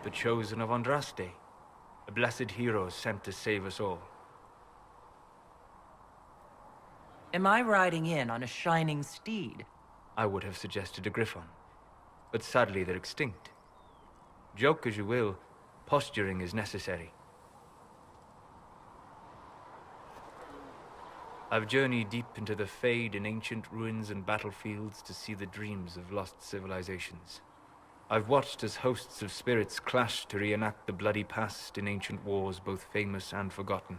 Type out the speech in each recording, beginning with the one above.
the chosen of Andraste, a blessed hero sent to save us all. Am I riding in on a shining steed? I would have suggested a griffon, but sadly they're extinct. Joke as you will, posturing is necessary. I've journeyed deep into the Fade in ancient ruins and battlefields to see the dreams of lost civilizations. I've watched as hosts of spirits clash to reenact the bloody past in ancient wars both famous and forgotten.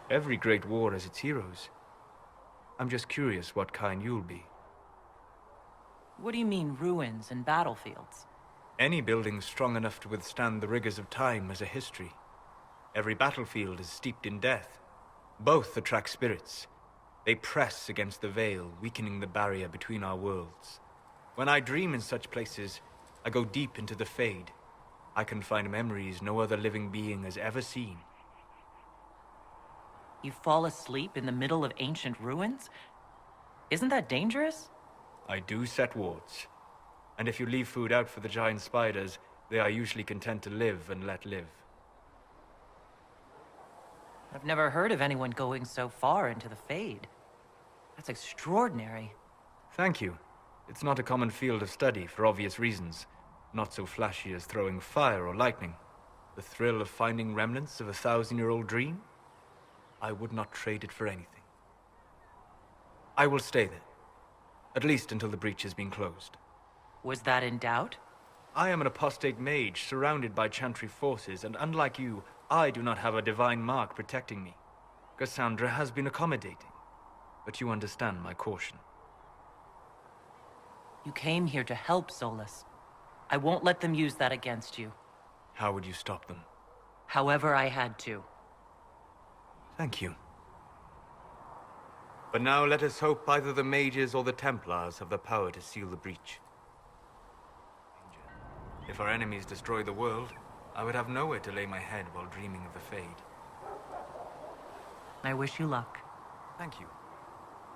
Every great war has its heroes. I'm just curious what kind you'll be. What do you mean, ruins and battlefields? Any building strong enough to withstand the rigors of time has a history. Every battlefield is steeped in death. Both attract spirits. They press against the veil, weakening the barrier between our worlds. When I dream in such places, I go deep into the Fade. I can find memories no other living being has ever seen. You fall asleep in the middle of ancient ruins? Isn't that dangerous? I do set wards. And if you leave food out for the giant spiders, they are usually content to live and let live. I've never heard of anyone going so far into the Fade. That's extraordinary. Thank you. It's not a common field of study for obvious reasons. Not so flashy as throwing fire or lightning. The thrill of finding remnants of a 1,000-year-old dream? I would not trade it for anything. I will stay there. At least until the breach has been closed. Was that in doubt? I am an apostate mage surrounded by chantry forces, and unlike you, I do not have a divine mark protecting me. Cassandra has been accommodating, but you understand my caution. You came here to help, Solas. I won't let them use that against you. How would you stop them? However I had to. Thank you. But now let us hope either the mages or the Templars have the power to seal the breach. If our enemies destroy the world, I would have nowhere to lay my head while dreaming of the Fade. I wish you luck. Thank you.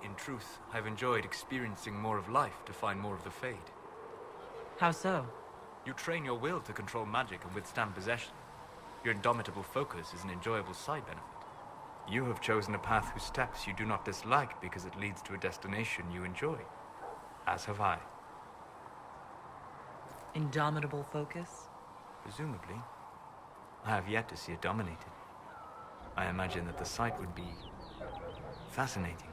In truth, I've enjoyed experiencing more of life to find more of the Fade. How so? You train your will to control magic and withstand possession. Your indomitable focus is an enjoyable side benefit. You have chosen a path whose steps you do not dislike because it leads to a destination you enjoy. As have I. Indomitable focus? Presumably. I have yet to see it dominated. I imagine that the sight would be fascinating.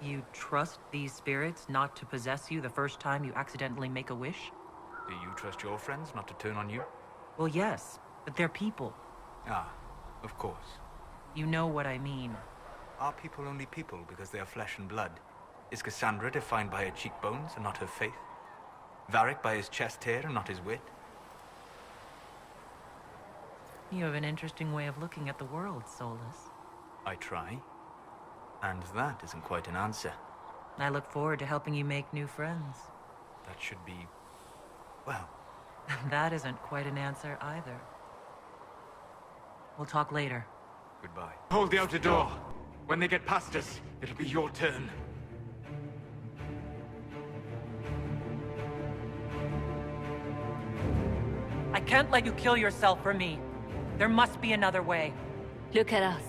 You trust these spirits not to possess you the first time you accidentally make a wish? Do you trust your friends not to turn on you? Well, yes, but they're people. Ah, of course. You know what I mean. Are people only people because they are flesh and blood? Is Cassandra defined by her cheekbones and not her faith? Varric by his chest hair and not his wit? You have an interesting way of looking at the world, Solas. I try. And that isn't quite an answer. I look forward to helping you make new friends. That should be... well... That isn't quite an answer either. We'll talk later. Goodbye. Hold the outer door! When they get past us, it'll be your turn. I can't let you kill yourself for me. There must be another way. Look at us.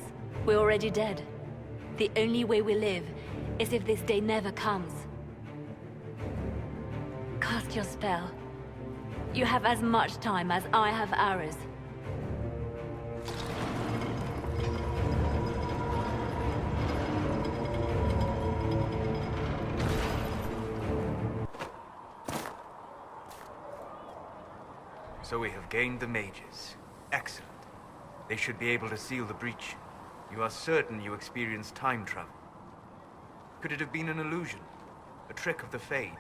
We're already dead. The only way we live is if this day never comes. Cast your spell. You have as much time as I have hours. So we have gained the mages. Excellent. They should be able to seal the breach. You are certain you experienced time travel? Could it have been an illusion? A trick of the Fade?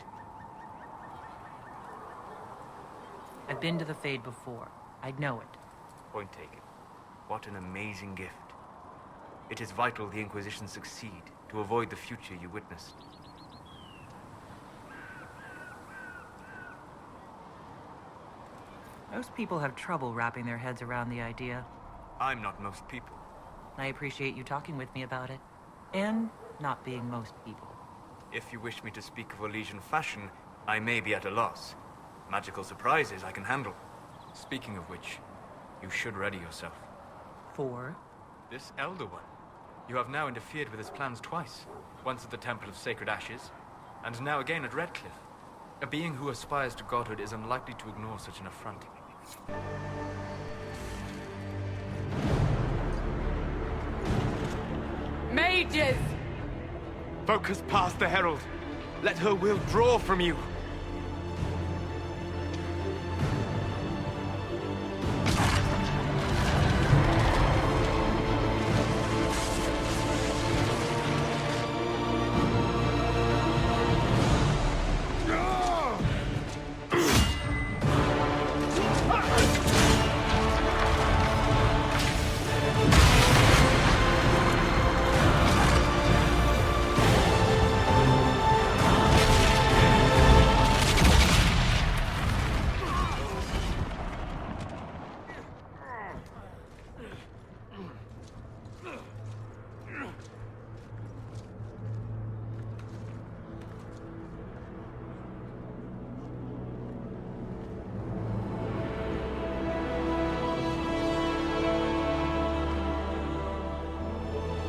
I've been to the Fade before. I'd know it. Point taken. What an amazing gift. It is vital the Inquisition succeed to avoid the future you witnessed. Most people have trouble wrapping their heads around the idea. I'm not most people. I appreciate you talking with me about it. And not being most people. If you wish me to speak of Orlesian fashion, I may be at a loss. Magical surprises I can handle. Speaking of which, you should ready yourself. For? This Elder One. You have now interfered with his plans twice. Once at the Temple of Sacred Ashes, and now again at Redcliffe. A being who aspires to godhood is unlikely to ignore such an affront. Mages! Focus past the Herald. Let her will draw from you.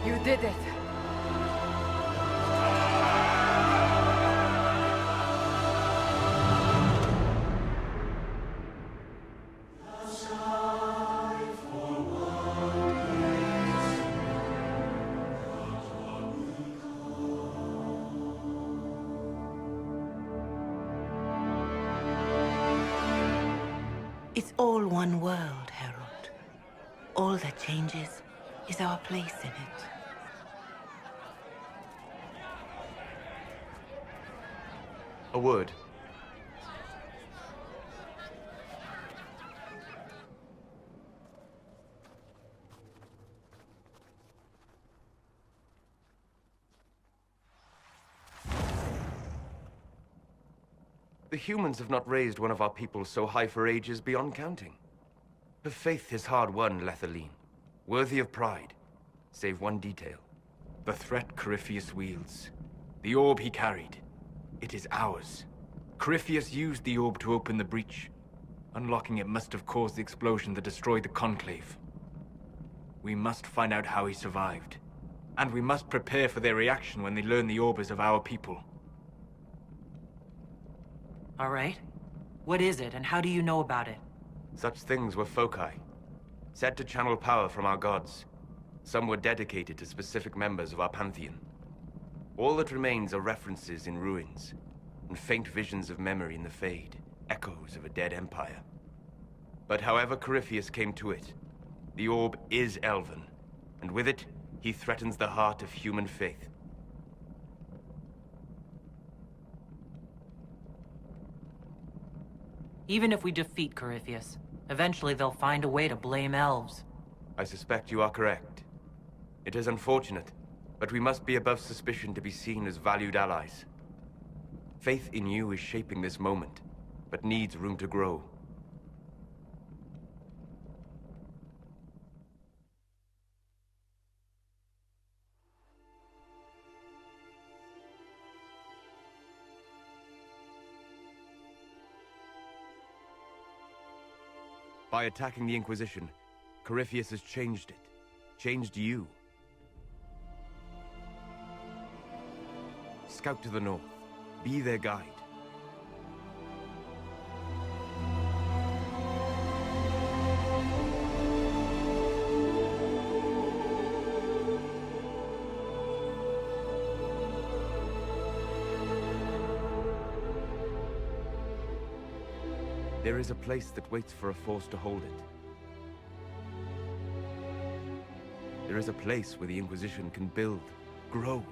You did it. It's all one world, Herald. All that changes is our place in it. A word. The humans have not raised one of our people so high for ages beyond counting. Her faith is hard-won, Lethaline. Worthy of pride, save one detail. The threat Corypheus wields. The orb he carried. It is ours. Corypheus used the orb to open the breach. Unlocking it must have caused the explosion that destroyed the Conclave. We must find out how he survived. And we must prepare for their reaction when they learn the orb is of our people. All right. What is it, and how do you know about it? Such things were foci, said to channel power from our gods. Some were dedicated to specific members of our pantheon. All that remains are references in ruins, and faint visions of memory in the Fade, echoes of a dead empire. But however Corypheus came to it, the orb is Elven, and with it, he threatens the heart of human faith. Even if we defeat Corypheus, eventually they'll find a way to blame elves. I suspect you are correct. It is unfortunate, but we must be above suspicion to be seen as valued allies. Faith in you is shaping this moment, but needs room to grow. By attacking the Inquisition, Corypheus has changed it. Changed you. Scout to the north. Be their guide. There is a place that waits for a force to hold it. There is a place where the Inquisition can build, grow.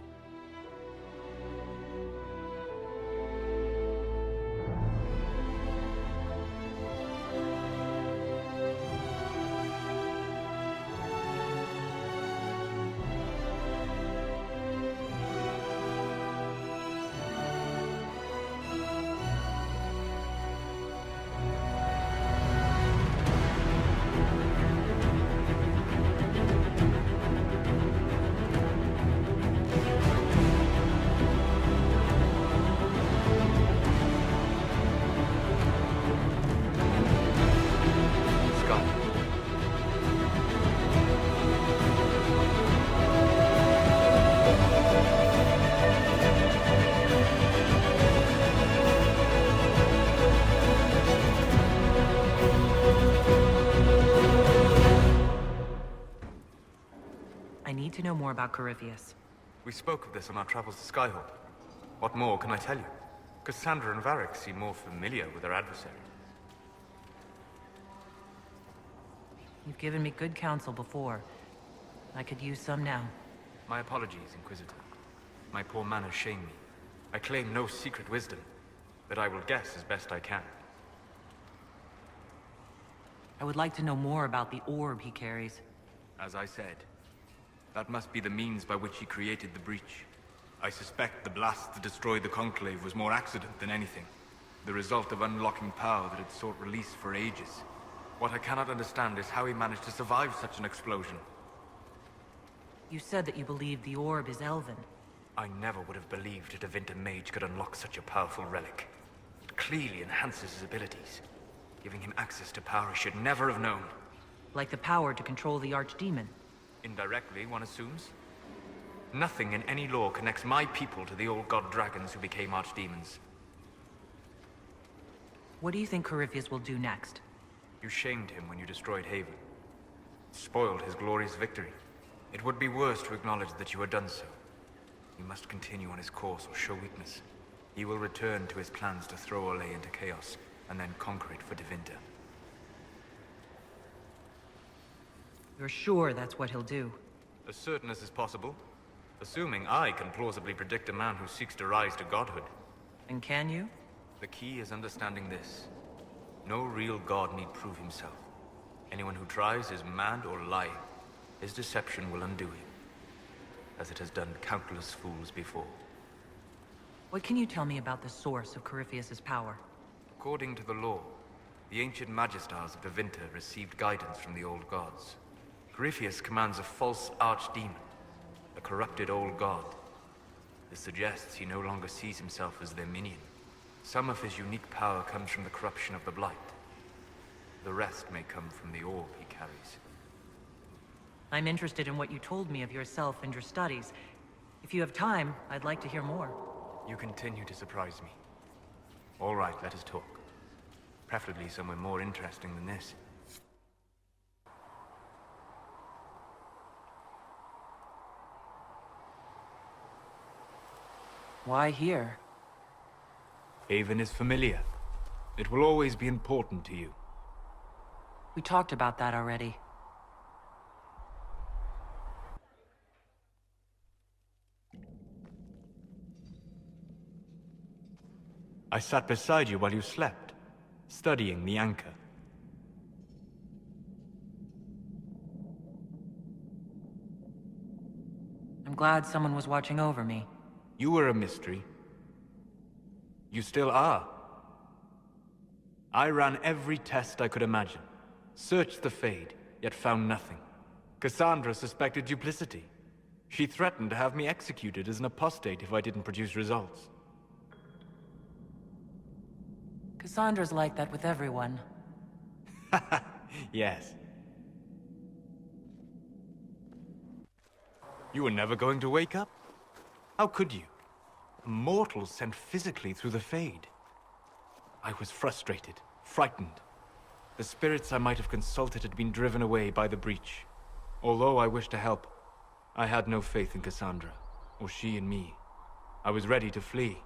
about Corypheus. We spoke of this on our travels to Skyhold. What more can I tell you? Cassandra and Varric seem more familiar with their adversary. You've given me good counsel before. I could use some now. My apologies, Inquisitor. My poor manners shame me. I claim no secret wisdom, but I will guess as best I can. I would like to know more about the orb he carries. As I said, that must be the means by which he created the breach. I suspect the blast that destroyed the Conclave was more accident than anything. The result of unlocking power that had sought release for ages. What I cannot understand is how he managed to survive such an explosion. You said that you believed the orb is Elven. I never would have believed a Tevinter mage could unlock such a powerful relic. It clearly enhances his abilities, giving him access to power he should never have known. Like the power to control the Archdemon. Indirectly, one assumes. Nothing in any law connects my people to the old god dragons who became archdemons. What do you think Corypheus will do next? You shamed him when you destroyed Haven. Spoiled his glorious victory. It would be worse to acknowledge that you had done so. He must continue on his course or show weakness. He will return to his plans to throw Olay into chaos, and then conquer it for Tevinter. You're sure that's what he'll do? As certain as is possible. Assuming I can plausibly predict a man who seeks to rise to godhood. And can you? The key is understanding this. No real god need prove himself. Anyone who tries is mad or lying. His deception will undo him, as it has done countless fools before. What can you tell me about the source of Corypheus's power? According to the law, the ancient Magistars of Tevinter received guidance from the old gods. Corypheus commands a false archdemon, a corrupted old god. This suggests he no longer sees himself as their minion. Some of his unique power comes from the corruption of the Blight. The rest may come from the orb he carries. I'm interested in what you told me of yourself and your studies. If you have time, I'd like to hear more. You continue to surprise me. All right, let us talk. Preferably somewhere more interesting than this. Why here? Haven is familiar. It will always be important to you. We talked about that already. I sat beside you while you slept, studying the anchor. I'm glad someone was watching over me. You were a mystery. You still are. I ran every test I could imagine. Searched the Fade, yet found nothing. Cassandra suspected duplicity. She threatened to have me executed as an apostate if I didn't produce results. Cassandra's like that with everyone. Yes. You were never going to wake up? How could you? A mortal sent physically through the Fade. I was frustrated, frightened. The spirits I might have consulted had been driven away by the breach. Although I wished to help, I had no faith in Cassandra, or she in me. I was ready to flee.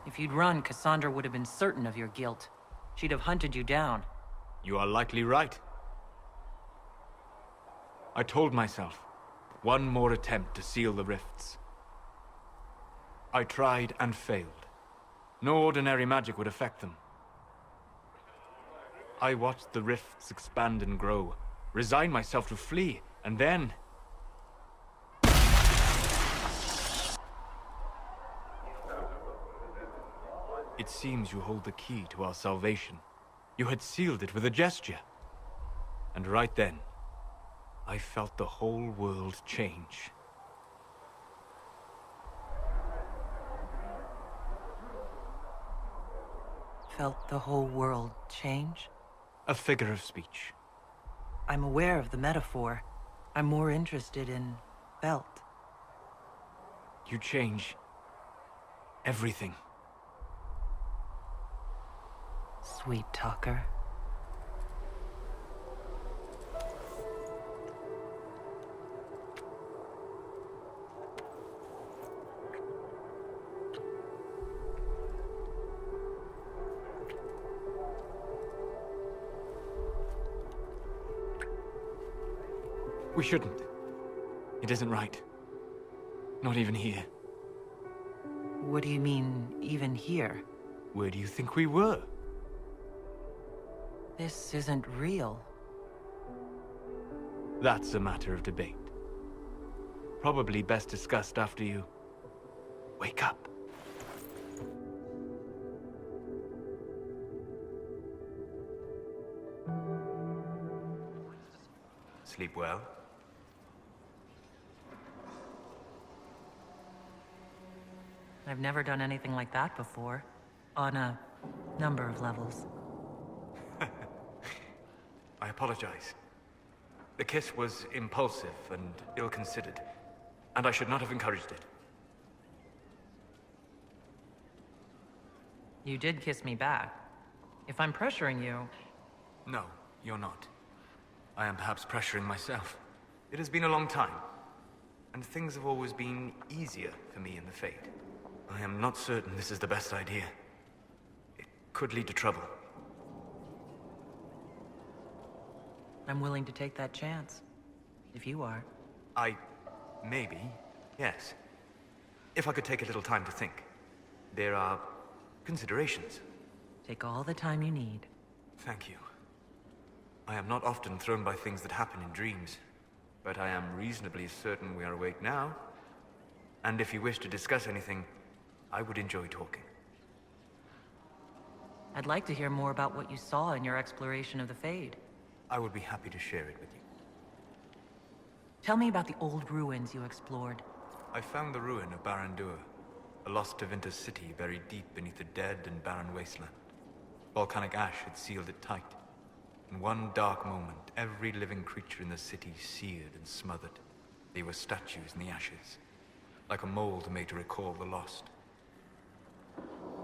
If you'd run, Cassandra would have been certain of your guilt. She'd have hunted you down. You are likely right. I told myself, one more attempt to seal the rifts. I tried and failed. No ordinary magic would affect them. I watched the rifts expand and grow, resigned myself to flee, and then... It seems you hold the key to our salvation. You had sealed it with a gesture. And right then, I felt the whole world change. Felt the whole world change? A figure of speech. I'm aware of the metaphor. I'm more interested in felt. You change everything. Sweet talker. We shouldn't. It isn't right. Not even here. What do you mean, even here? Where do you think we were? This isn't real. That's a matter of debate. Probably best discussed after you wake up. Sleep well? I've never done anything like that before. On a number of levels. I apologize. The kiss was impulsive and ill-considered, and I should not have encouraged it. You did kiss me back. If I'm pressuring you... No, you're not. I am perhaps pressuring myself. It has been a long time, and things have always been easier for me in the Fade. I am not certain this is the best idea. It could lead to trouble. I'm willing to take that chance. If you are. Maybe, yes. If I could take a little time to think. There are considerations. Take all the time you need. Thank you. I am not often thrown by things that happen in dreams, but I am reasonably certain we are awake now. And if you wish to discuss anything, I would enjoy talking. I'd like to hear more about what you saw in your exploration of the Fade. I would be happy to share it with you. Tell me about the old ruins you explored. I found the ruin of Barandur, a lost Tevinter city buried deep beneath a dead and barren wasteland. Volcanic ash had sealed it tight. In one dark moment, every living creature in the city seared and smothered. They were statues in the ashes, like a mold made to recall the lost.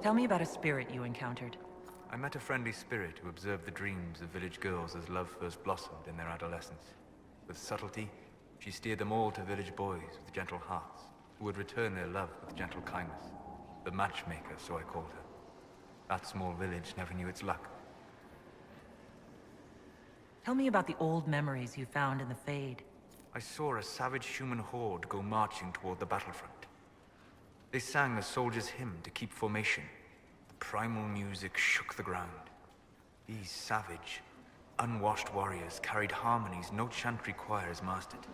Tell me about a spirit you encountered. I met a friendly spirit who observed the dreams of village girls as love first blossomed in their adolescence. With subtlety, she steered them all to village boys with gentle hearts, who would return their love with gentle kindness. The matchmaker, so I called her. That small village never knew its luck. Tell me about the old memories you found in the Fade. I saw a savage human horde go marching toward the battlefront. They sang a soldier's hymn to keep formation. The primal music shook the ground. These savage, unwashed warriors carried harmonies no chantry choirs mastered.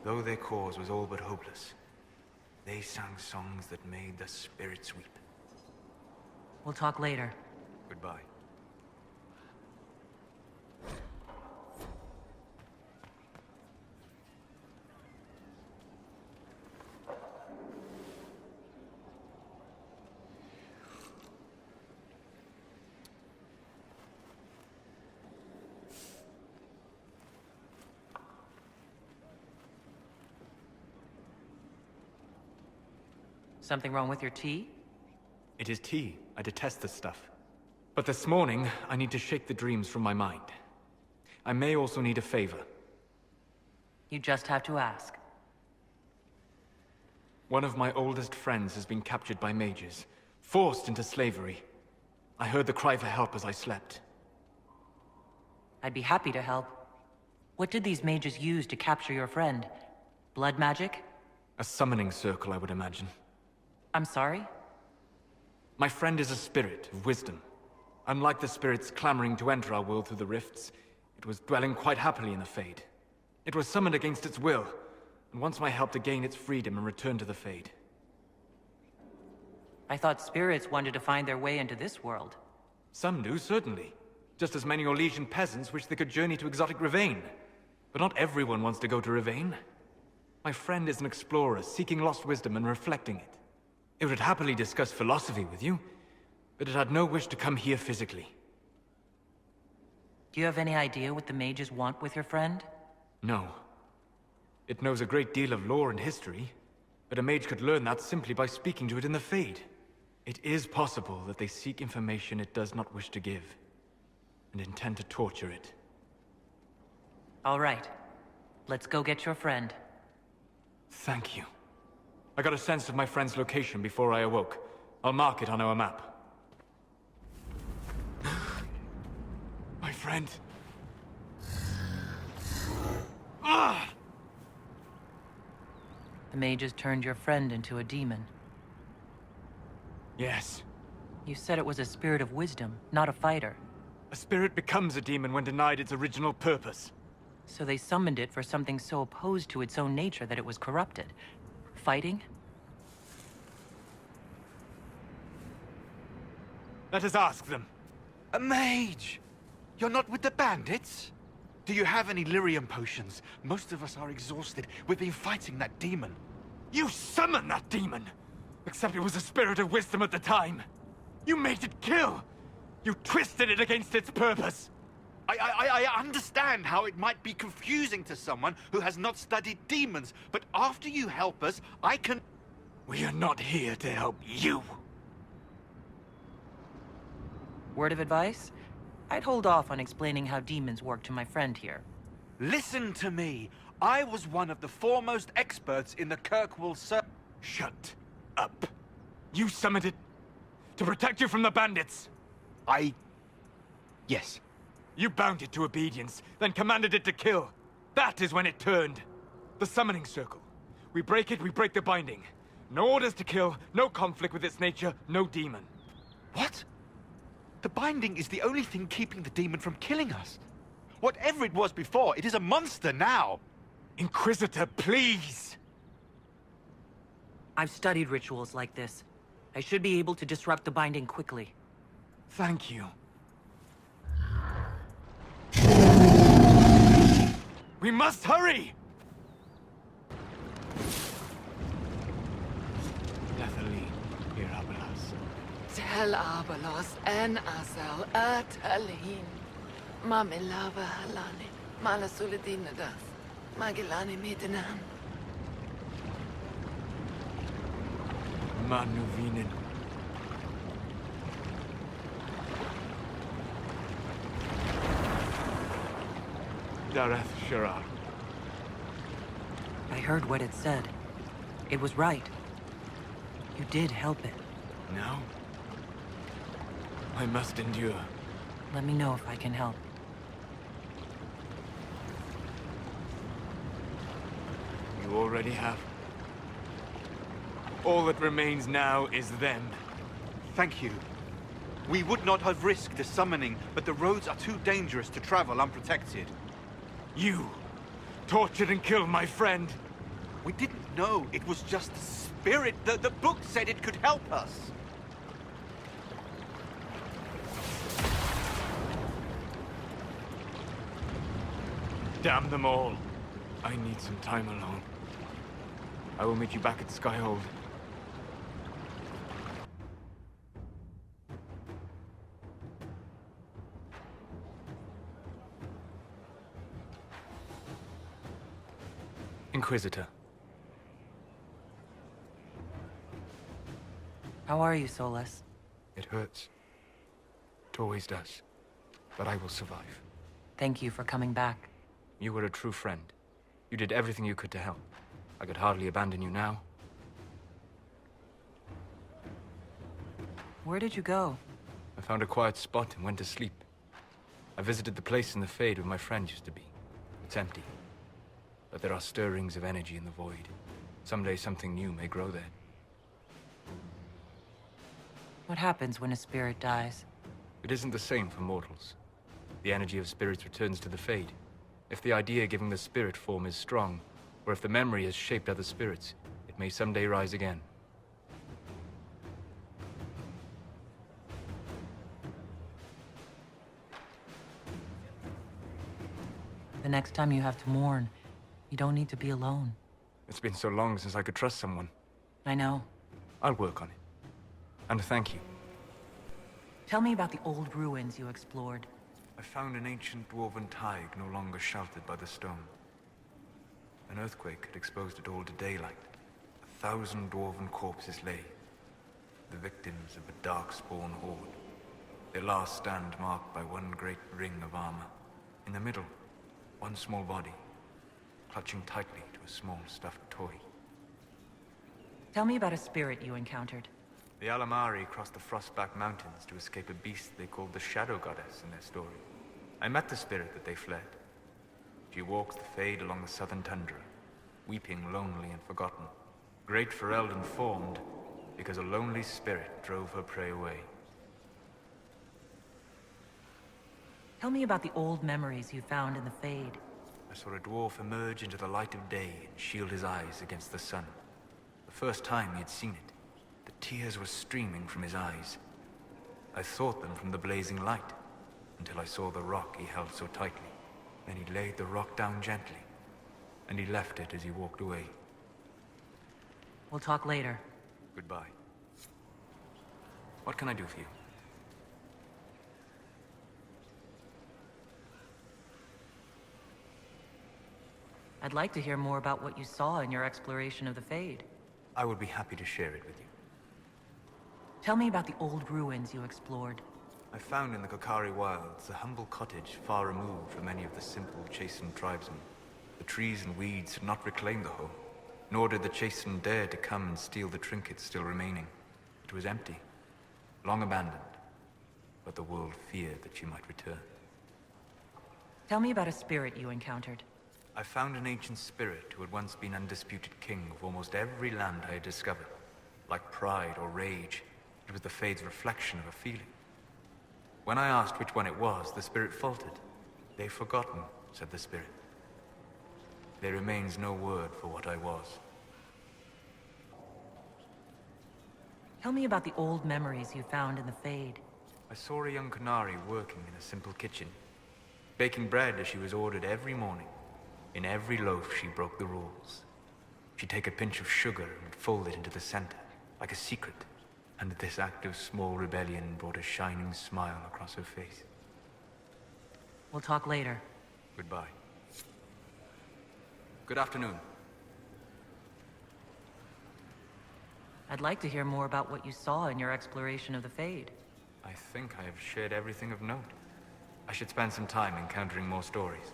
Though their cause was all but hopeless, they sang songs that made the spirits weep. We'll talk later. Goodbye. Something wrong with your tea? It is tea. I detest this stuff. But this morning, I need to shake the dreams from my mind. I may also need a favor. You just have to ask. One of my oldest friends has been captured by mages, forced into slavery. I heard the cry for help as I slept. I'd be happy to help. What did these mages use to capture your friend? Blood magic? A summoning circle, I would imagine. I'm sorry? My friend is a spirit of wisdom. Unlike the spirits clamoring to enter our world through the rifts, it was dwelling quite happily in the Fade. It was summoned against its will, and wants my help to gain its freedom and return to the Fade. I thought spirits wanted to find their way into this world. Some do, certainly. Just as many Orlesian peasants wish they could journey to exotic Rivain. But not everyone wants to go to Rivain. My friend is an explorer, seeking lost wisdom and reflecting it. It would happily discuss philosophy with you, but it had no wish to come here physically. Do you have any idea what the mages want with your friend? No. It knows a great deal of lore and history, but a mage could learn that simply by speaking to it in the Fade. It is possible that they seek information it does not wish to give, and intend to torture it. All right. Let's go get your friend. Thank you. I got a sense of my friend's location before I awoke. I'll mark it on our map. My friend. Ah! The mages turned your friend into a demon. Yes. You said it was a spirit of wisdom, not a fighter. A spirit becomes a demon when denied its original purpose. So they summoned it for something so opposed to its own nature that it was corrupted. Fighting? Let us ask them. A mage! You're not with the bandits? Do you have any lyrium potions? Most of us are exhausted. We've been fighting that demon. You summoned that demon! Except it was a spirit of wisdom at the time. You made it kill! You twisted it against its purpose! I understand how it might be confusing to someone who has not studied demons, but after you help us, I can... We are not here to help you. Word of advice? I'd hold off on explaining how demons work to my friend here. Listen to me. I was one of the foremost experts in the Kirkwall Shut up. You summoned it to protect you from the bandits. Yes. You bound it to obedience, then commanded it to kill. That is when it turned. The summoning circle. We break it, we break the binding. No orders to kill, no conflict with its nature, no demon. What? The binding is the only thing keeping the demon from killing us. Whatever it was before, it is a monster now. Inquisitor, please! I've studied rituals like this. I should be able to disrupt the binding quickly. Thank you. We must hurry! Tel Abalos en Asal Atalin. Mamilava Halani. Malasuladinadas. Magilani Midanan. Manuvinen. Halamshiral. I heard what it said. It was right. You did help it. Now? I must endure. Let me know if I can help. You already have. All that remains now is them. Thank you. We would not have risked the summoning, but the roads are too dangerous to travel unprotected. You tortured and killed my friend. We didn't know it was just a spirit. The book said it could help us. Damn them all. I need some time alone. I will meet you back at Skyhold. Inquisitor. How are you, Solas? It hurts. It always does. But I will survive. Thank you for coming back. You were a true friend. You did everything you could to help. I could hardly abandon you now. Where did you go? I found a quiet spot and went to sleep. I visited the place in the Fade where my friend used to be. It's empty. But there are stirrings of energy in the void. Someday something new may grow there. What happens when a spirit dies? It isn't the same for mortals. The energy of spirits returns to the Fade. If the idea giving the spirit form is strong, or if the memory has shaped other spirits, it may someday rise again. The next time you have to mourn, you don't need to be alone. It's been so long since I could trust someone. I know. I'll work on it. And thank you. Tell me about the old ruins you explored. I found an ancient dwarven thaig no longer sheltered by the stone. An earthquake had exposed it all to daylight. 1,000 dwarven corpses lay, the victims of a darkspawn horde. Their last stand marked by one great ring of armor. In the middle, one small body, clutching tightly to a small stuffed toy. Tell me about a spirit you encountered. The Alamari crossed the Frostback Mountains to escape a beast they called the Shadow Goddess in their story. I met the spirit that they fled. She walks the Fade along the southern tundra, weeping lonely and forgotten. Great Ferelden formed because a lonely spirit drove her prey away. Tell me about the old memories you found in the Fade. I saw a dwarf emerge into the light of day and shield his eyes against the sun. The first time he had seen it, the tears were streaming from his eyes. I thought them from the blazing light, until I saw the rock he held so tightly. Then he laid the rock down gently, and he left it as he walked away. We'll talk later. Goodbye. What can I do for you? I'd like to hear more about what you saw in your exploration of the Fade. I would be happy to share it with you. Tell me about the old ruins you explored. I found in the Kokari wilds a humble cottage far removed from any of the simple, chastened tribesmen. The trees and weeds had not reclaimed the home, nor did the chastened dare to come and steal the trinkets still remaining. It was empty, long abandoned, but the world feared that she might return. Tell me about a spirit you encountered. I found an ancient spirit who had once been undisputed king of almost every land I had discovered. Like pride or rage, it was the Fade's reflection of a feeling. When I asked which one it was, the spirit faltered. "They've forgotten," said the spirit. "There remains no word for what I was." Tell me about the old memories you found in the Fade. I saw a young Canary working in a simple kitchen, baking bread as she was ordered every morning. In every loaf, she broke the rules. She'd take a pinch of sugar and fold it into the center, like a secret. And this act of small rebellion brought a shining smile across her face. We'll talk later. Goodbye. Good afternoon. I'd like to hear more about what you saw in your exploration of the Fade. I think I have shared everything of note. I should spend some time encountering more stories.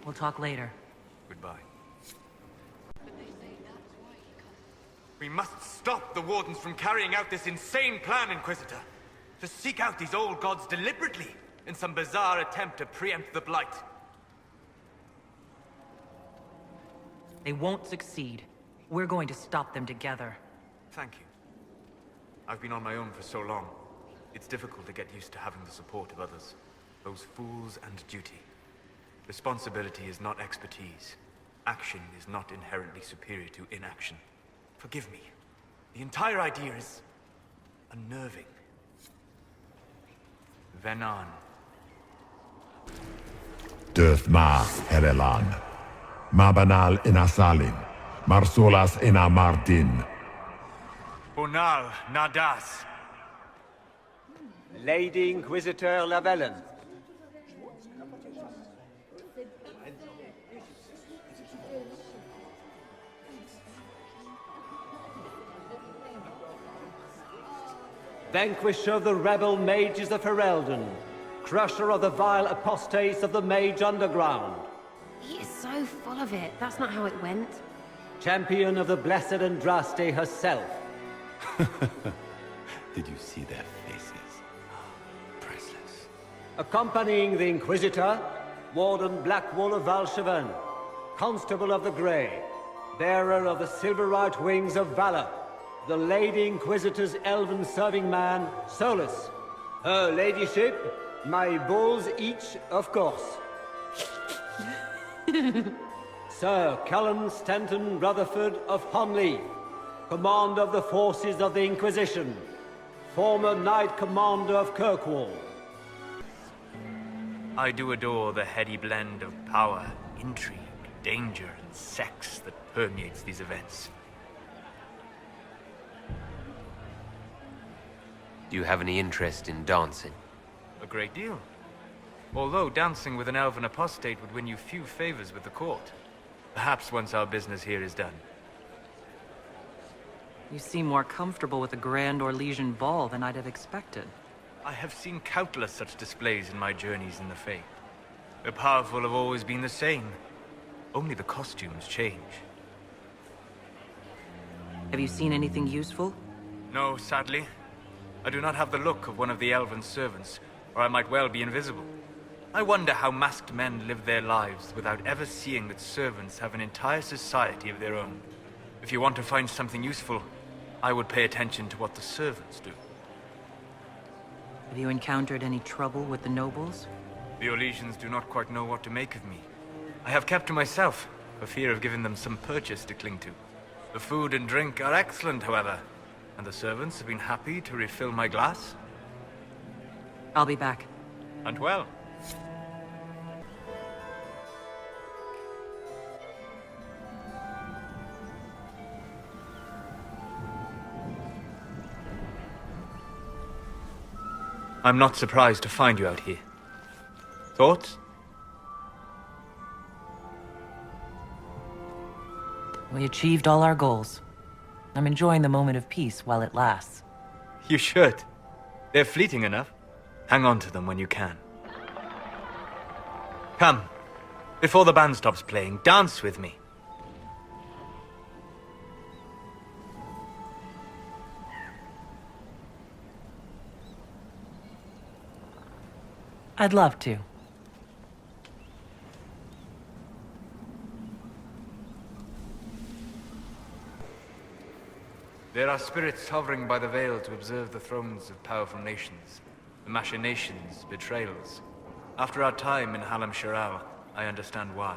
We'll talk later. Goodbye. We must stop the Wardens from carrying out this insane plan, Inquisitor. To seek out these old gods deliberately in some bizarre attempt to preempt the Blight. They won't succeed. We're going to stop them together. Thank you. I've been on my own for so long. It's difficult to get used to having the support of others. Those fools and duty. Responsibility is not expertise. Action is not inherently superior to inaction. Forgive me. The entire idea is unnerving. Venan. Döth ma Herelan. Ma banal ina Salim. Mar Solas ina Martin. Bonal Nadas. Lady Inquisitor Lavellen. Vanquisher of the rebel mages of Ferelden, crusher of the vile apostates of the mage underground. He is so full of it. That's not how it went. Champion of the blessed Andraste herself. Did you see their faces? Priceless. Accompanying the Inquisitor, Warden Blackwall of Valshaven, Constable of the Grey, bearer of the silver-right wings of valor, the Lady Inquisitor's elven serving man, Solas. Her ladyship, my bulls each, of course. Sir Callum Stanton Rutherford of Honleaf, commander of the forces of the Inquisition, former Knight Commander of Kirkwall. I do adore the heady blend of power, intrigue, danger, and sex that permeates these events. Do you have any interest in dancing? A great deal. Although dancing with an elven apostate would win you few favors with the court. Perhaps once our business here is done. You seem more comfortable with a Grand Orlesian ball than I'd have expected. I have seen countless such displays in my journeys in the Faith. The powerful have always been the same. Only the costumes change. Have you seen anything useful? No, sadly. I do not have the look of one of the elven servants, or I might well be invisible. I wonder how masked men live their lives without ever seeing that servants have an entire society of their own. If you want to find something useful, I would pay attention to what the servants do. Have you encountered any trouble with the nobles? The Orlesians do not quite know what to make of me. I have kept to myself, for fear of giving them some purchase to cling to. The food and drink are excellent, however, and the servants have been happy to refill my glass. I'll be back. And well. I'm not surprised to find you out here. Thoughts? We achieved all our goals. I'm enjoying the moment of peace while it lasts. You should. They're fleeting enough. Hang on to them when you can. Come. Before the band stops playing, dance with me. I'd love to. There are spirits hovering by the veil to observe the thrones of powerful nations, the machinations, betrayals. After our time in Halamshiral, I understand why.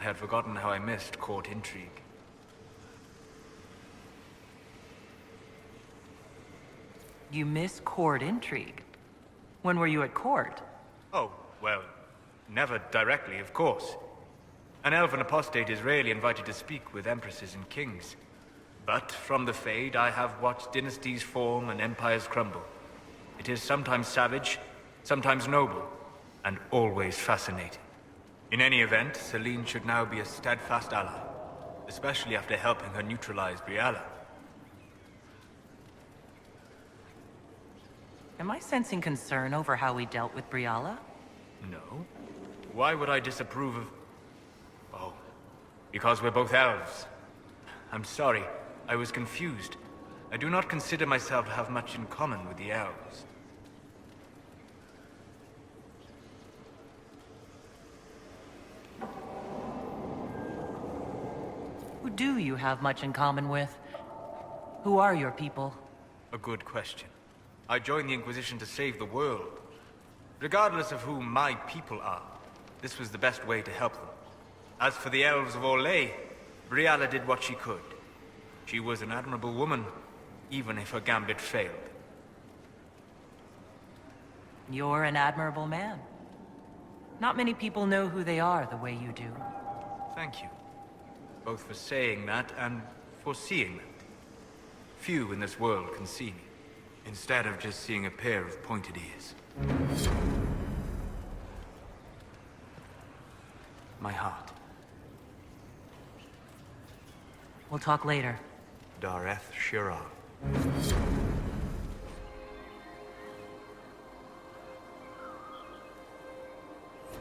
I had forgotten how I missed court intrigue. You miss court intrigue? When were you at court? Oh, well, never directly, of course. An elven apostate is rarely invited to speak with empresses and kings. But from the Fade, I have watched dynasties form and empires crumble. It is sometimes savage, sometimes noble, and always fascinating. In any event, Selene should now be a steadfast ally, especially after helping her neutralize Briala. Am I sensing concern over how we dealt with Briala? No. Why would I disapprove of... Oh, because we're both elves. I'm sorry, I was confused. I do not consider myself to have much in common with the elves. Who do you have much in common with? Who are your people? A good question. I joined the Inquisition to save the world. Regardless of who my people are, this was the best way to help them. As for the elves of Orlais, Briala did what she could. She was an admirable woman, even if her gambit failed. You're an admirable man. Not many people know who they are the way you do. Thank you. Both for saying that and for seeing that. Few in this world can see me, instead of just seeing a pair of pointed ears. My heart. We'll talk later. Dareth Shiral.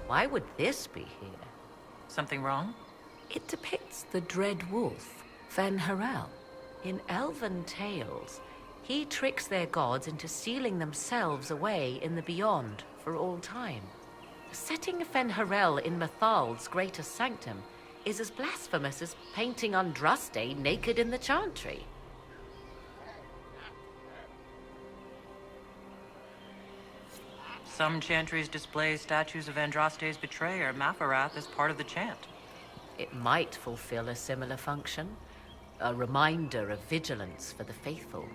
Why would this be here? Something wrong? It depicts the dread wolf, Van Harel. In Elven tales, he tricks their gods into sealing themselves away in the beyond for all time. Setting Van Harel in Mythal's greater sanctum is as blasphemous as painting Andraste naked in the chantry. Some chantries display statues of Andraste's betrayer, Mafarath, as part of the chant. It might fulfill a similar function, a reminder of vigilance for the faithful.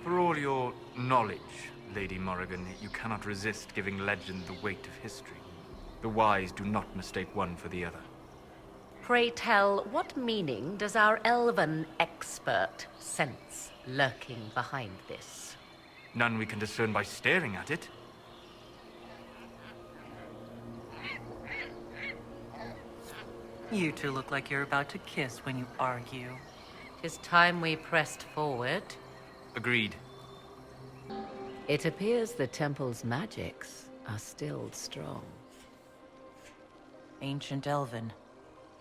For all your knowledge, Lady Morrigan, you cannot resist giving legend the weight of history. The wise do not mistake one for the other. Pray tell, what meaning does our Elven expert sense lurking behind this? None we can discern by staring at it. You two look like you're about to kiss when you argue. 'Tis time we pressed forward. Agreed. It appears the temple's magics are still strong. Ancient Elven.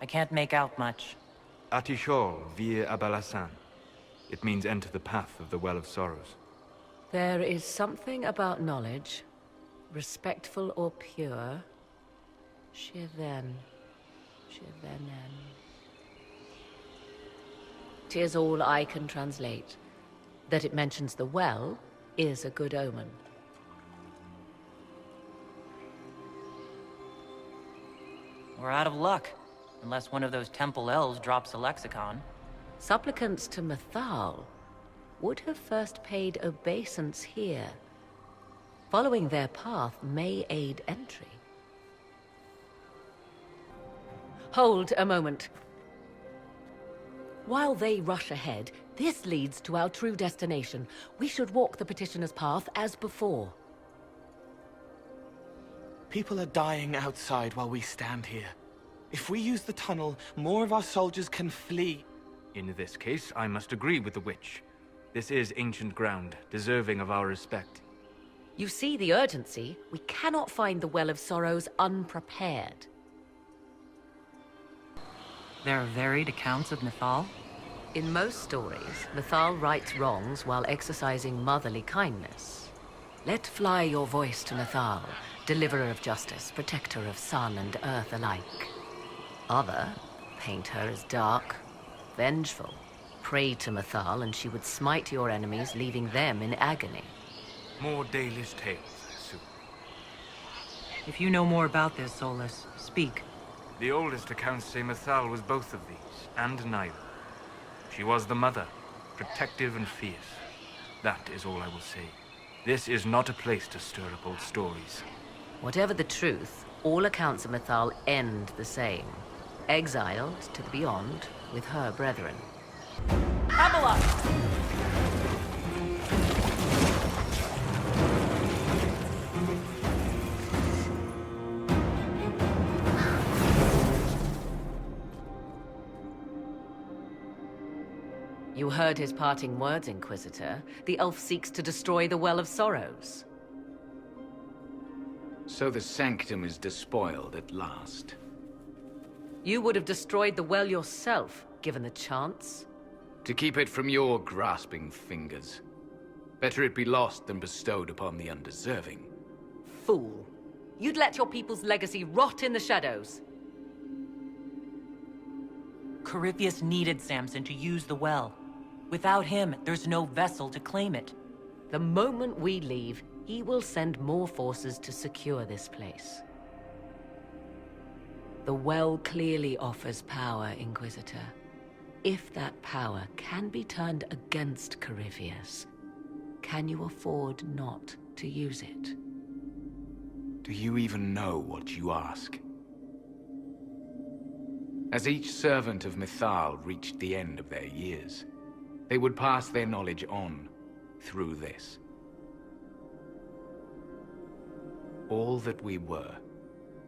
I can't make out much. Atishol vir Vallaslin. It means enter the path of the Well of Sorrows. There is something about knowledge, respectful or pure. Shivenen. 'Tis all I can translate. That it mentions the well is a good omen. We're out of luck. Unless one of those temple elves drops a lexicon. Supplicants to Mythal would have first paid obeisance here. Following their path may aid entry. Hold a moment. While they rush ahead, this leads to our true destination. We should walk the petitioner's path as before. People are dying outside while we stand here. If we use the tunnel, more of our soldiers can flee. In this case, I must agree with the witch. This is ancient ground, deserving of our respect. You see the urgency? We cannot find the Well of Sorrows unprepared. There are varied accounts of Mythal? In most stories, Mythal rights wrongs while exercising motherly kindness. Let fly your voice to Mythal, deliverer of justice, protector of sun and earth alike. Other paint her as dark, vengeful. Pray to Mythal and she would smite your enemies, leaving them in agony. More Dalish tales, I assume. If you know more about this, Solas, speak. The oldest accounts say Mythal was both of these, and neither. She was the mother, protective and fierce. That is all I will say. This is not a place to stir up old stories. Whatever the truth, all accounts of Mythal end the same. Exiled to the beyond with her brethren. You heard his parting words, Inquisitor. The elf seeks to destroy the Well of Sorrows. So the sanctum is despoiled at last. You would have destroyed the well yourself, given the chance. To keep it from your grasping fingers. Better it be lost than bestowed upon the undeserving. Fool. You'd let your people's legacy rot in the shadows. Corypheus needed Samson to use the well. Without him, there's no vessel to claim it. The moment we leave, he will send more forces to secure this place. The well clearly offers power, Inquisitor. If that power can be turned against Corypheus, can you afford not to use it? Do you even know what you ask? As each servant of Mythal reached the end of their years, they would pass their knowledge on through this. All that we were,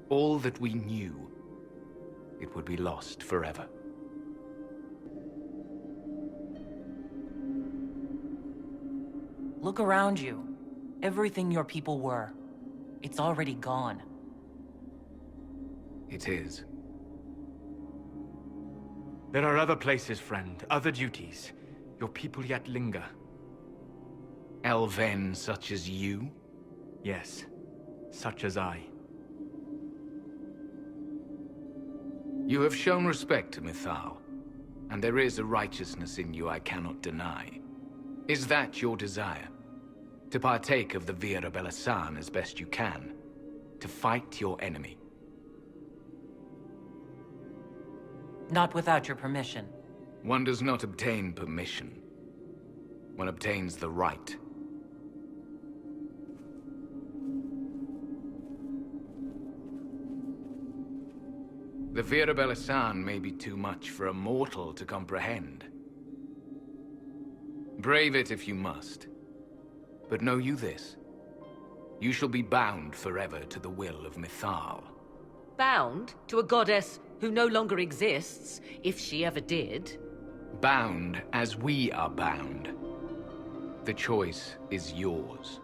all that we knew, it would be lost forever. Look around you. Everything your people were. It's already gone. It is. There are other places, friend, other duties. Your people yet linger. Elven such as you? Yes, such as I. You have shown respect to Mythal, and there is a righteousness in you I cannot deny. Is that your desire? To partake of the Vira Belasan as best you can? To fight your enemy? Not without your permission. One does not obtain permission. One obtains the right. The Vira Belasan may be too much for a mortal to comprehend. Brave it if you must. But know you this. You shall be bound forever to the will of Mythal. Bound to a goddess who no longer exists, if she ever did. Bound as we are bound. The choice is yours.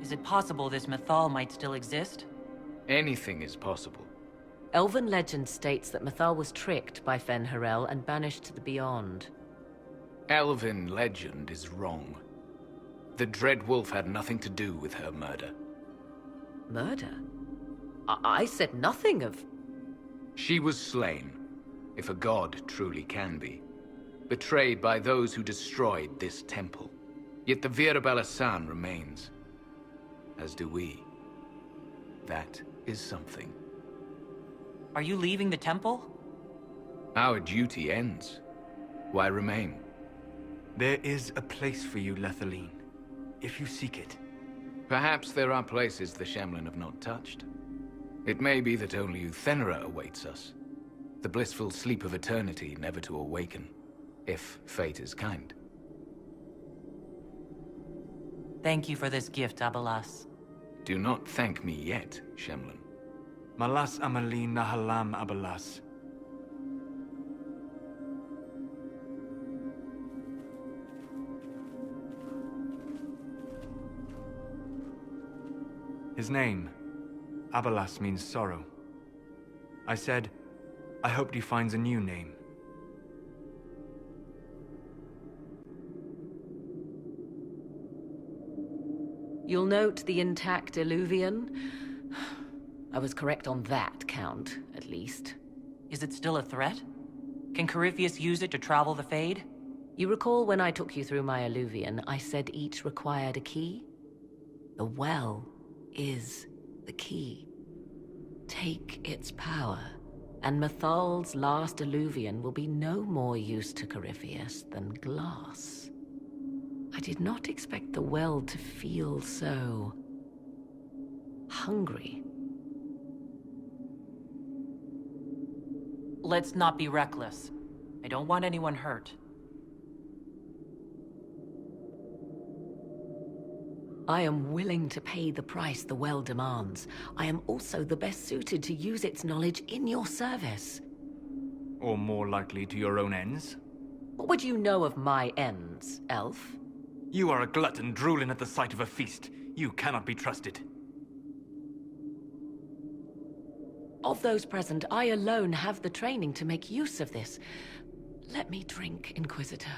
Is it possible this Mythal might still exist? Anything is possible. Elven legend states that Mythal was tricked by Fen'Harel and banished to the Beyond. Elven legend is wrong. The Dread Wolf had nothing to do with her murder. Murder? I said nothing of... She was slain, if a god truly can be. Betrayed by those who destroyed this temple. Yet the Vallaslin remains. As do we. That is something. Are you leaving the temple? Our duty ends. Why remain? There is a place for you, Lethaline, if you seek it. Perhaps there are places the Shemlin have not touched. It may be that only Uthenera awaits us. The blissful sleep of eternity, never to awaken, if fate is kind. Thank you for this gift, Abalas. Do not thank me yet, Shemlin. Malas Amalin Nahalam Abalas. His name, Abalas, means sorrow. I said, I hoped he finds a new name. You'll note the intact Illuvian. I was correct on that count, at least. Is it still a threat? Can Corypheus use it to travel the Fade? You recall when I took you through my Illuvian, I said each required a key? The well is the key. Take its power, and Mythal's last Illuvian will be no more use to Corypheus than glass. I did not expect the well to feel so hungry. Let's not be reckless. I don't want anyone hurt. I am willing to pay the price the well demands. I am also the best suited to use its knowledge in your service. Or more likely to your own ends? What would you know of my ends, elf? You are a glutton drooling at the sight of a feast. You cannot be trusted. Of those present, I alone have the training to make use of this. Let me drink, Inquisitor.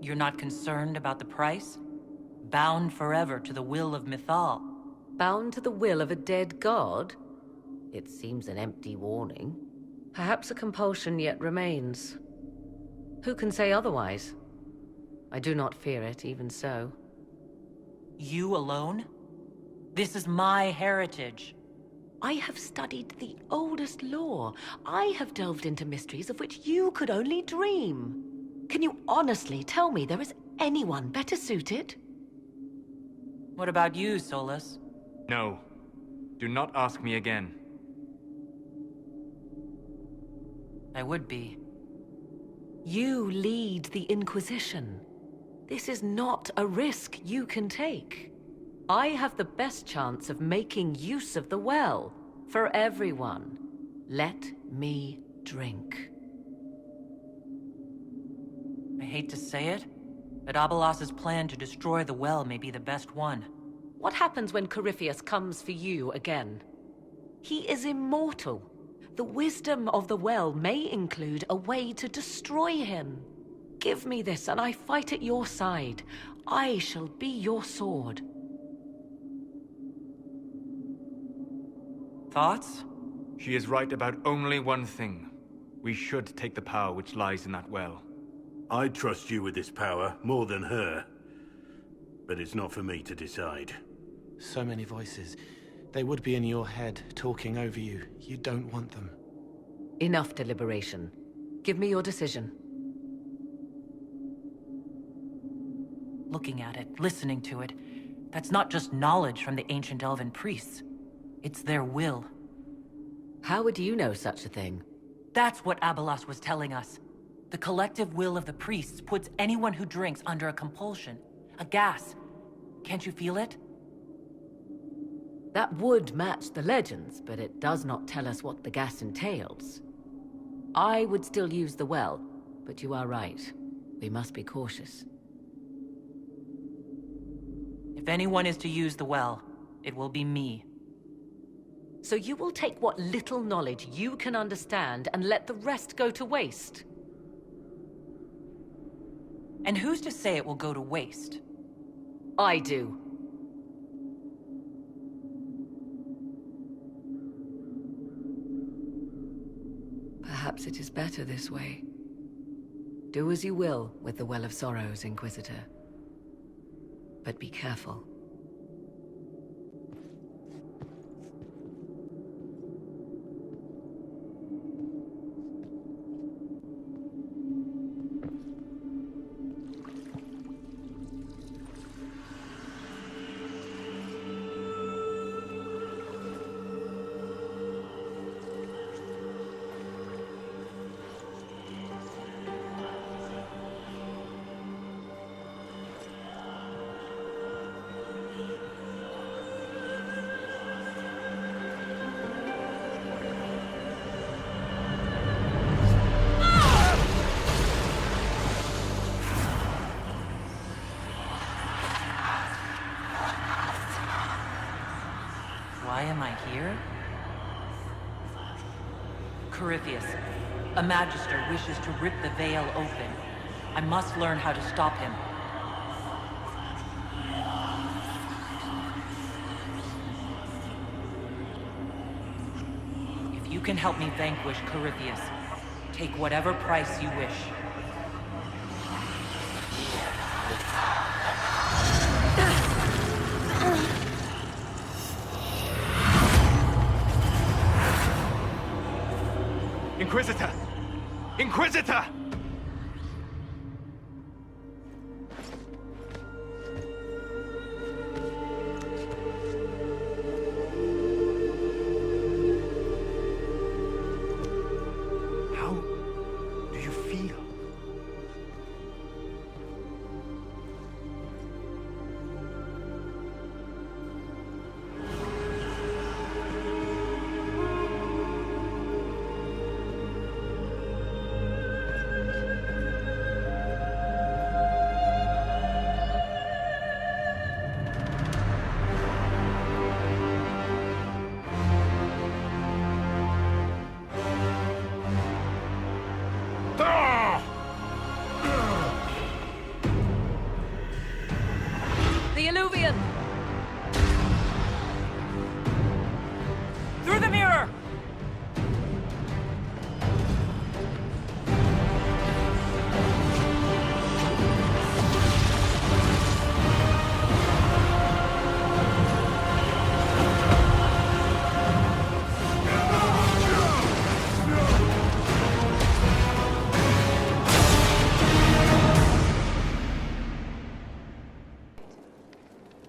You're not concerned about the price? Bound forever to the will of Mythal. Bound to the will of a dead god? It seems an empty warning. Perhaps a compulsion yet remains. Who can say otherwise? I do not fear it, even so. You alone? This is my heritage. I have studied the oldest lore. I have delved into mysteries of which you could only dream. Can you honestly tell me there is anyone better suited? What about you, Solas? No. Do not ask me again. I would be. You lead the Inquisition. This is not a risk you can take. I have the best chance of making use of the well for everyone. Let me drink. I hate to say it, but Abalas's plan to destroy the well may be the best one. What happens when Corypheus comes for you again? He is immortal. The wisdom of the well may include a way to destroy him. Give me this and I fight at your side. I shall be your sword. Thoughts? She is right about only one thing. We should take the power which lies in that well. I trust you with this power more than her. But it's not for me to decide. So many voices. They would be in your head, talking over you. You don't want them. Enough deliberation. Give me your decision. Looking at it, listening to it, that's not just knowledge from the ancient Elven priests. It's their will. How would you know such a thing? That's what Abalas was telling us. The collective will of the priests puts anyone who drinks under a compulsion. A gas. Can't you feel it? That would match the legends, but it does not tell us what the gas entails. I would still use the well, but you are right. We must be cautious. If anyone is to use the well, it will be me. So you will take what little knowledge you can understand and let the rest go to waste? And who's to say it will go to waste? I do. Perhaps it is better this way. Do as you will with the Well of Sorrows, Inquisitor. But be careful. Why am I here? Corypheus, a Magister wishes to rip the veil open. I must learn how to stop him. If you can help me vanquish Corypheus, take whatever price you wish. Inquisitor! Inquisitor! How do you feel? The Illuvian! Through the mirror!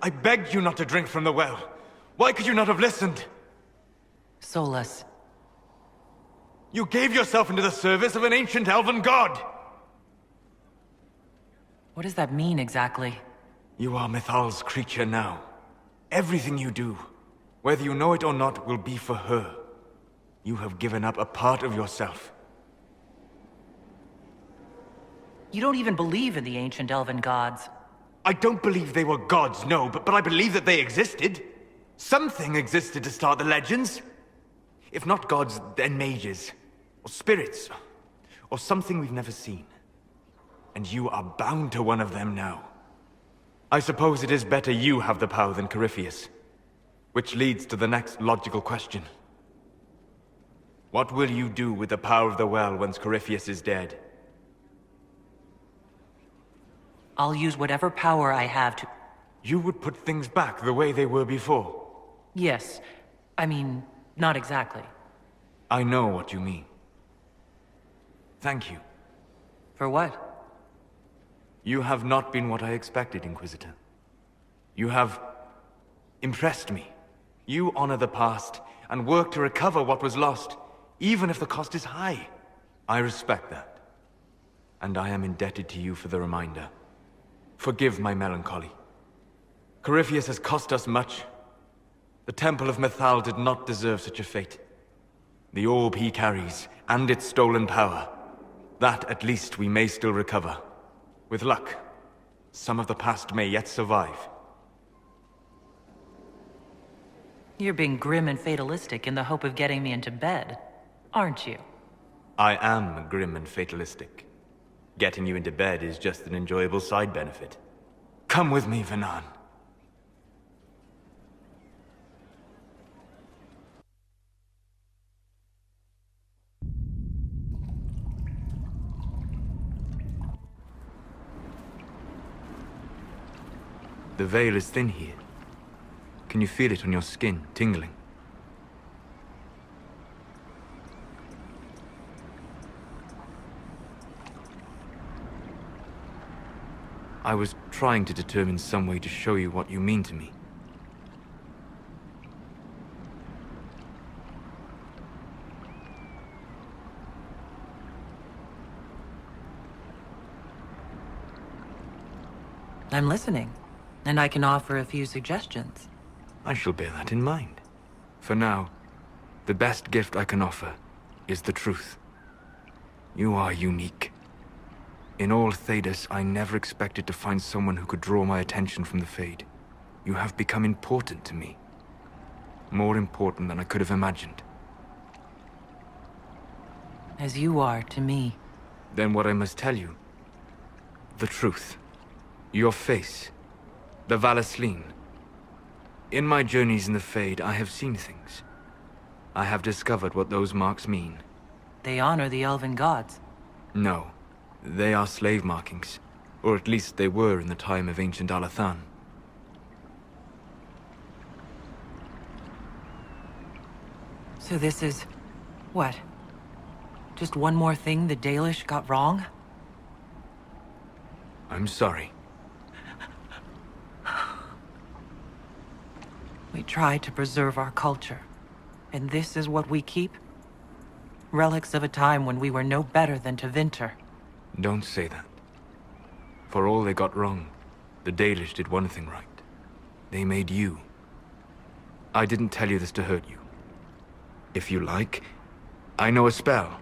I begged you not to drink from the well. Why could you not have listened? Solas. You gave yourself into the service of an ancient elven god! What does that mean exactly? You are Mythal's creature now. Everything you do, whether you know it or not, will be for her. You have given up a part of yourself. You don't even believe in the ancient elven gods. I don't believe they were gods, no, but I believe that they existed. Something existed to start the legends. If not gods, then mages, or spirits, or something we've never seen. And you are bound to one of them now. I suppose it is better you have the power than Corypheus. Which leads to the next logical question. What will you do with the power of the well once Corypheus is dead? I'll use whatever power I have to... You would put things back the way they were before? Yes. I mean, not exactly. I know what you mean. Thank you. For what? You have not been what I expected, Inquisitor. You have impressed me. You honor the past and work to recover what was lost, even if the cost is high. I respect that. And I am indebted to you for the reminder. Forgive my melancholy. Corypheus has cost us much. The Temple of Mythal did not deserve such a fate. The orb he carries, and its stolen power, that at least we may still recover. With luck, some of the past may yet survive. You're being grim and fatalistic in the hope of getting me into bed, aren't you? I am grim and fatalistic. Getting you into bed is just an enjoyable side benefit. Come with me, Vanan. The veil is thin here. Can you feel it on your skin, tingling? I was trying to determine some way to show you what you mean to me. I'm listening, and I can offer a few suggestions. I shall bear that in mind. For now, the best gift I can offer is the truth. You are unique. In all Thedas, I never expected to find someone who could draw my attention from the Fade. You have become important to me. More important than I could have imagined. As you are to me. Then what I must tell you, the truth. Your face, the Vallaslin. In my journeys in the Fade, I have seen things. I have discovered what those marks mean. They honor the Elven gods. No. They are slave markings. Or at least they were in the time of ancient Alathan. So this is... what? Just one more thing the Dalish got wrong? I'm sorry. We try to preserve our culture. And this is what we keep? Relics of a time when we were no better than Tevinter. Don't say that. For all they got wrong, the Dalish did one thing right. They made you. I didn't tell you this to hurt you. If you like, I know a spell.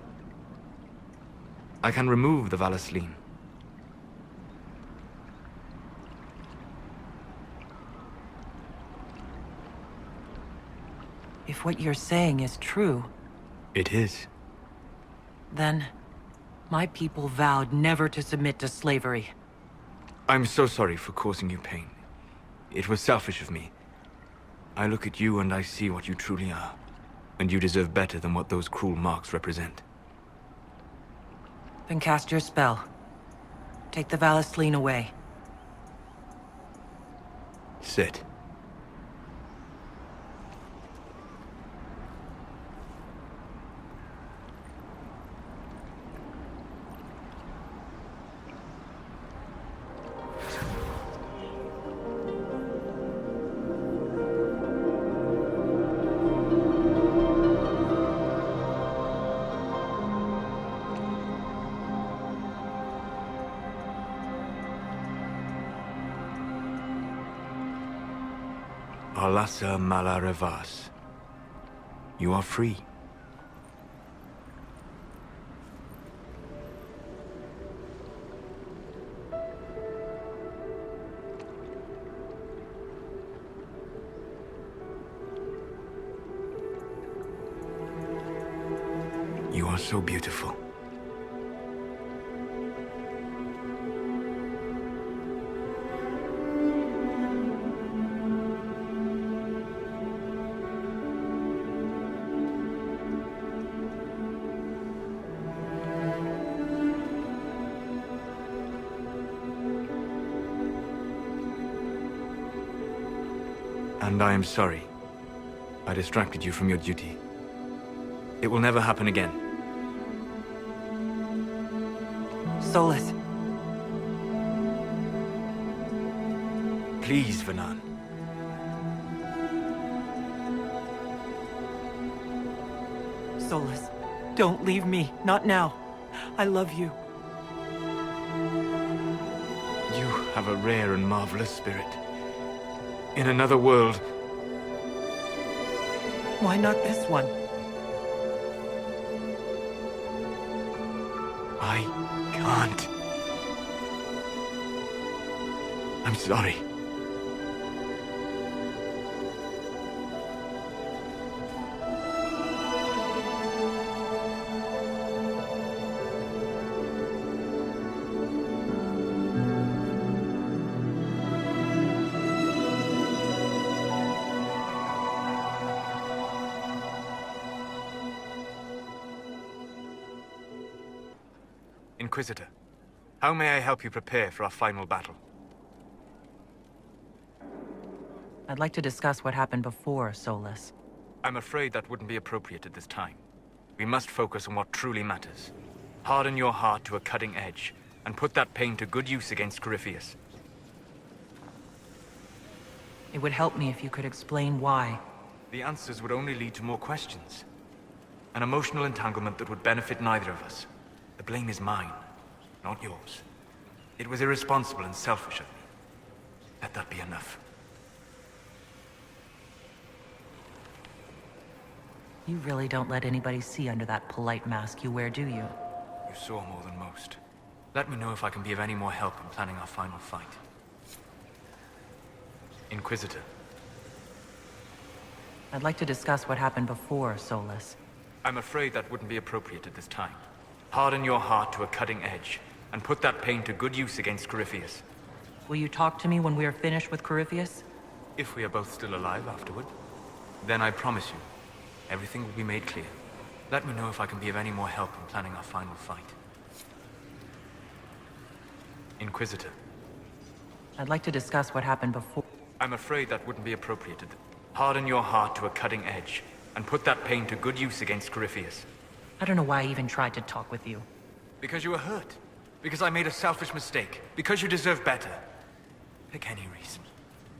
I can remove the Vallaslin. If what you're saying is true... It is. Then... my people vowed never to submit to slavery. I'm so sorry for causing you pain. It was selfish of me. I look at you and I see what you truly are. And you deserve better than what those cruel marks represent. Then cast your spell. Take the Vallaslin away. Sit. Alasa Malarevas. You are free. You are so beautiful. And I am sorry. I distracted you from your duty. It will never happen again. Solas. Please, Vanan. Solas, don't leave me. Not now. I love you. You have a rare and marvelous spirit. In another world. Why not this one? I can't. I'm sorry. Inquisitor, how may I help you prepare for our final battle? I'd like to discuss what happened before, Solas. I'm afraid that wouldn't be appropriate at this time. We must focus on what truly matters. Harden your heart to a cutting edge, and put that pain to good use against Corypheus. It would help me if you could explain why. The answers would only lead to more questions. An emotional entanglement that would benefit neither of us. The blame is mine, not yours. It was irresponsible and selfish of me. Let that be enough. You really don't let anybody see under that polite mask you wear, do you? You saw more than most. Let me know if I can be of any more help in planning our final fight. Inquisitor. I'd like to discuss what happened before, Solas. I'm afraid that wouldn't be appropriate at this time. Harden your heart to a cutting edge, and put that pain to good use against Corypheus. Will you talk to me when we are finished with Corypheus? If we are both still alive afterward, then I promise you, everything will be made clear. Let me know if I can be of any more help in planning our final fight. Inquisitor. I'd like to discuss what happened before. I'm afraid that wouldn't be appropriate. Harden your heart to a cutting edge, and put that pain to good use against Corypheus. I don't know why I even tried to talk with you. Because you were hurt. Because I made a selfish mistake. Because you deserve better. Pick any reason.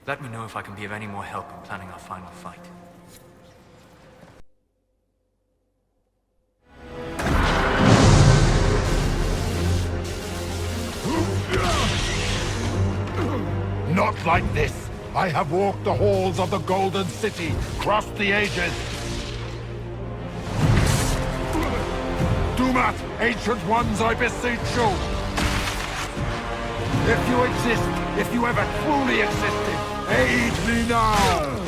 Let me know if I can be of any more help in planning our final fight. Not like this! I have walked the halls of the Golden City, crossed the ages. Do not, ancient ones, I beseech you! If you exist, if you ever truly existed, aid me now!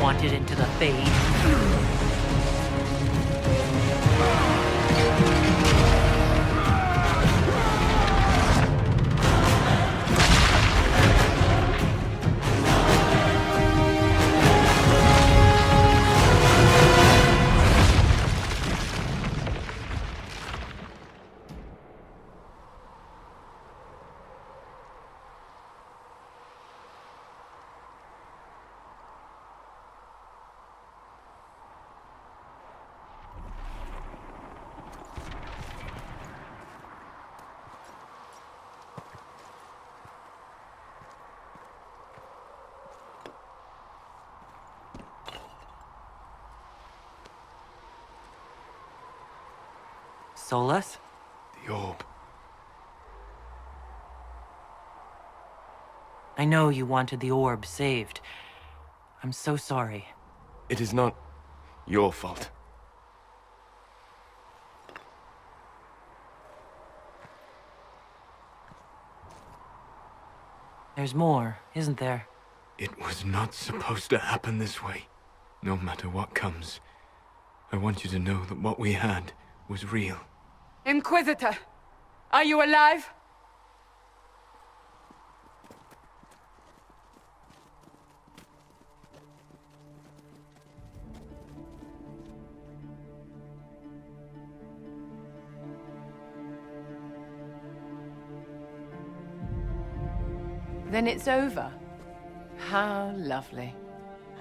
Wanted into the fade. Solas? The orb. I know you wanted the orb saved. I'm so sorry. It is not your fault. There's more, isn't there? It was not supposed to happen this way. No matter what comes, I want you to know that what we had was real. Inquisitor, are you alive? Then it's over. How lovely.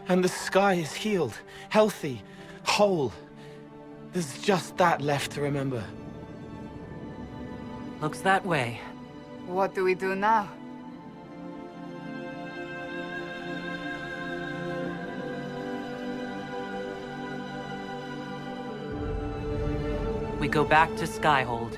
And the sky is healed, healthy, whole. There's just that left to remember. Looks that way. What do we do now? We go back to Skyhold.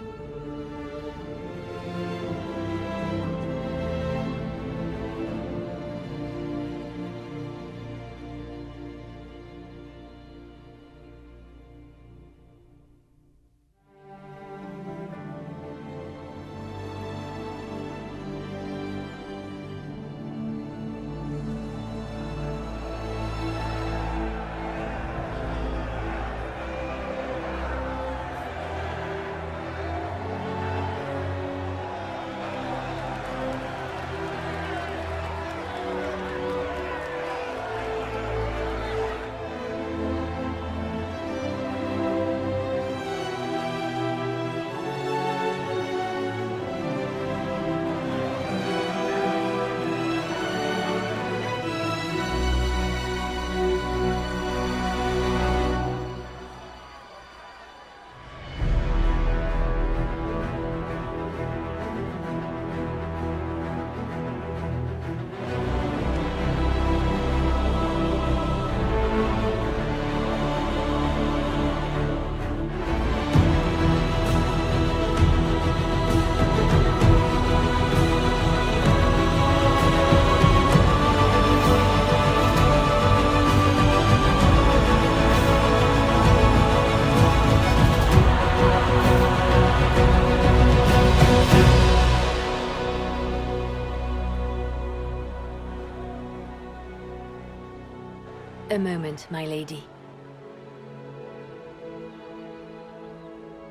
A moment, my lady.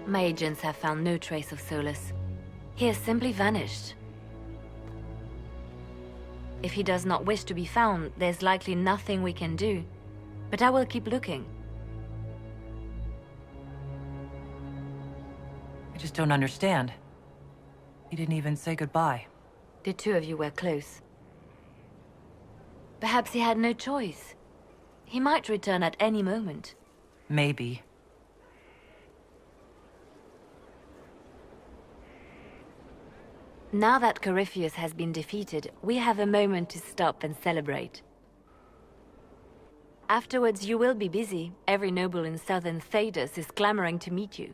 My agents have found no trace of Solas. He has simply vanished. If he does not wish to be found, there's likely nothing we can do. But I will keep looking. I just don't understand. He didn't even say goodbye. The two of you were close. Perhaps he had no choice. He might return at any moment. Maybe. Now that Corypheus has been defeated, we have a moment to stop and celebrate. Afterwards, you will be busy. Every noble in southern Thedas is clamoring to meet you.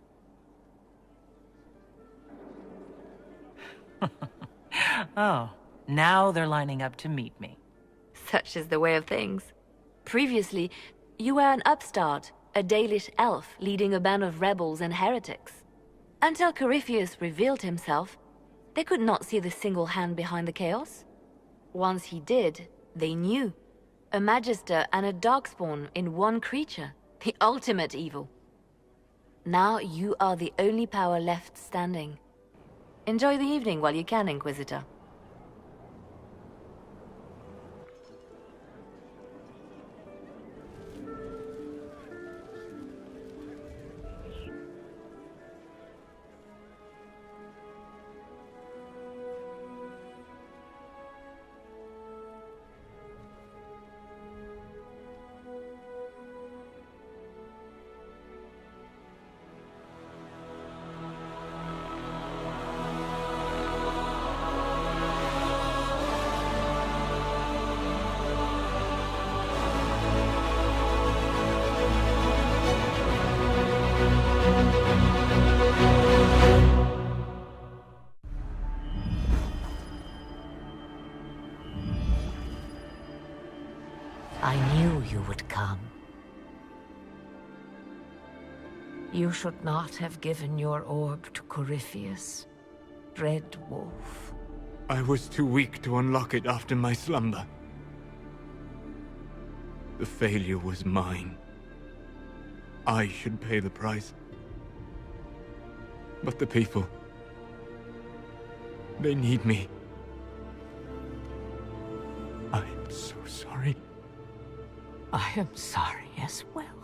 Oh, now they're lining up to meet me. Such is the way of things. Previously, you were an upstart, a Dalish elf leading a band of rebels and heretics. Until Corypheus revealed himself, they could not see the single hand behind the chaos. Once he did, they knew. A Magister and a Darkspawn in one creature. The ultimate evil. Now you are the only power left standing. Enjoy the evening while you can, Inquisitor. I knew you would come. You should not have given your orb to Corypheus, Dread Wolf. I was too weak to unlock it after my slumber. The failure was mine. I should pay the price. But the people... they need me. I am so sorry. I am sorry as well.